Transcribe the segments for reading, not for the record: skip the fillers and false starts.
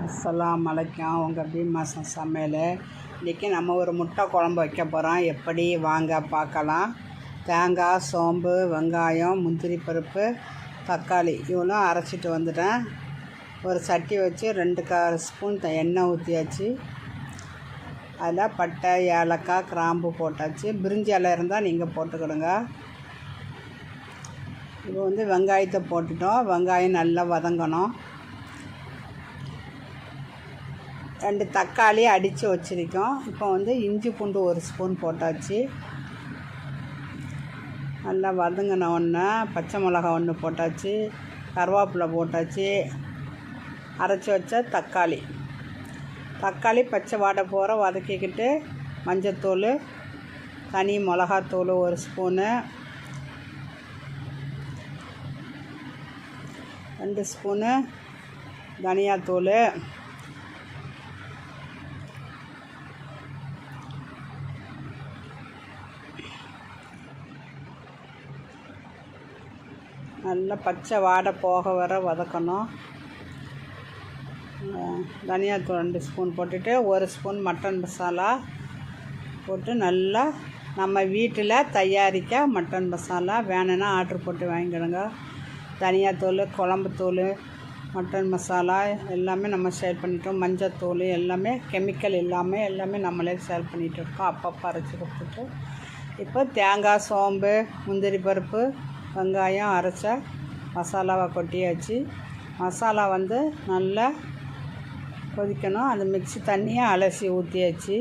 அஸ்ஸலாமு அலைக்கும். உங்கள் பீமாசன் சமையல். இன்றைக்கி நம்ம ஒரு முட்டை குழம்பு வைக்க போகிறோம். எப்படி வாங்க பார்க்கலாம். தேங்காய், சோம்பு, வெங்காயம், முந்திரி பருப்பு, தக்காளி இவ்வளோ அரைச்சிட்டு வந்துட்டேன். ஒரு சட்டி வச்சு 2 ஸ்பூன் எண்ணெய் ஊற்றியாச்சு. அதில் பட்டை, ஏலக்காய், கிராம்பு போட்டாச்சு. பிரிஞ்சி இலை இருந்தால் நீங்கள் போட்டுக்கிடுங்க. இப்போ வெங்காயத்தை போட்டுட்டோம். வெங்காயம் நல்லா வதங்கணும். 2 தக்காளி அடித்து வச்சுருக்கோம். இப்போ இஞ்சி பூண்டு 1 ஸ்பூன் போட்டாச்சு. நல்லா வதங்கின ஒன்று பச்சை மிளகா 1 போட்டாச்சு. கருவேப்பிலை போட்டாச்சு. அரைச்சி வச்ச தக்காளி பச்சை வாடை போகிற வதக்கிக்கிட்டு மஞ்சத்தூள், தனி மிளகாத்தூள் 1 ஸ்பூனு, 2 ஸ்பூனு தனியாத்தூள், நல்லா பச்சை வாடை போக வர வதக்கணும். தனியாத்தூள் 2 ஸ்பூன் போட்டுட்டு 1 ஸ்பூன் மட்டன் மசாலா போட்டு நல்லா நம்ம வீட்டில் தயாரிக்க மட்டன் மசாலா வேணும்னா ஆர்டர் போட்டு வாங்கிக்கிடுங்க. தனியாத்தூள், குழம்புத்தூள், மட்டன் மசாலா எல்லாமே நம்ம சேல் பண்ணிட்டோம். மஞ்சத்தூள் எல்லாமே கெமிக்கல் எல்லாமே நம்மளே சேல் பண்ணிகிட்டு இருக்கோம். அப்பப்போ அரைச்சி கொடுத்துட்டு இப்போ தேங்காய், சோம்பு, முந்திரி பருப்பு, வெங்காயம் அரைச்ச மசாலாவை கொட்டியாச்சு. மசாலா நல்லா கொதிக்கணும். அந்த மிக்ஸி தண்ணியை அலசி ஊற்றியாச்சு.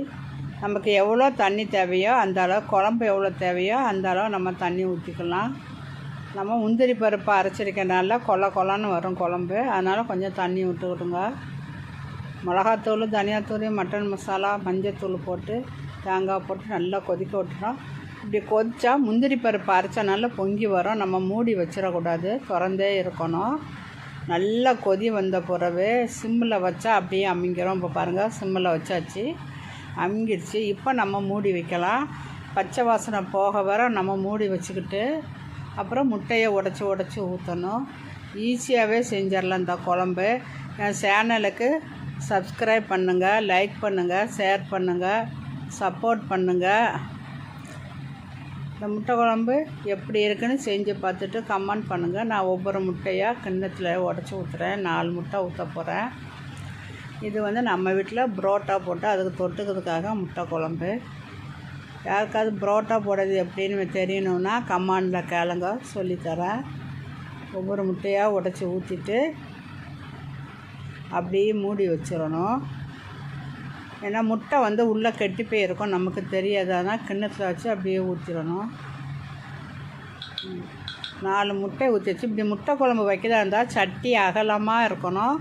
நமக்கு எவ்வளோ தண்ணி தேவையோ அந்த அளவு, குழம்பு எவ்வளோ தேவையோ அந்த அளவு நம்ம தண்ணி ஊற்றிக்கலாம். நம்ம முந்திரி பருப்பு அரைச்சிருக்கனால கொலன்னு வரும் குழம்பு. அதனால் கொஞ்சம் தண்ணி விட்டுக்கிட்டுங்க. மிளகாத்தூள், தனியாத்தூள், மட்டன் மசாலா, மஞ்சத்தூள் போட்டு தேங்காய் போட்டு நல்லா கொதிக்க விட்டுறோம். இப்படி கொதித்தா முந்திரி பருப்பு அரைச்சா நல்லா பொங்கி வரும். நம்ம மூடி வச்சிடக்கூடாது, திறந்தே இருக்கணும். நல்லா கொதி வந்த பிறகு சிம்மில் வச்சா அப்படியே அமிங்கிரும். இப்போ பாருங்கள், சிம்மில் வச்சாச்சு, அமிங்கிடுச்சு. இப்போ நம்ம மூடி வைக்கலாம். பச்சை வாசனை போக வர நம்ம மூடி வச்சுக்கிட்டு அப்புறம் முட்டையை உடச்சி ஊற்றணும். ஈஸியாகவே செஞ்சிடலாம் இந்த குழம்பு. என் சேனலுக்கு சப்ஸ்கிரைப் பண்ணுங்கள், லைக் பண்ணுங்கள், ஷேர் பண்ணுங்கள், சப்போர்ட் பண்ணுங்கள். இந்த முட்டை குழம்பு எப்படி இருக்குன்னு செஞ்சு பார்த்துட்டு கமெண்ட் பண்ணுங்கள். நான் ஒவ்வொரு முட்டையாக கிண்ணத்தில் உடச்சி ஊற்றுறேன். 4 முட்டை ஊற்ற போகிறேன். இது நம்ம வீட்டில் புரோட்டா போட்டு அதுக்கு தொட்டுக்கிறதுக்காக முட்டை குழம்பு. யாருக்காவது புரோட்டா போடுறது எப்படின்னு தெரியணுன்னா கமெண்டில் கேளுங்க, சொல்லித்தரேன். ஒவ்வொரு முட்டையாக உடச்சி ஊற்றிட்டு அப்படியே மூடி வச்சிடணும். ஏன்னா முட்டை உள்ளே கெட்டி போயிருக்கும், நமக்கு தெரியாதானா கிண்ணத்தில் வச்சு அப்படியே ஊற்றிடணும். 4 முட்டை ஊற்றிச்சு. இப்படி முட்டை குழம்பு வைக்கிறதா இருந்தால் சட்டி அகலமாக இருக்கணும்.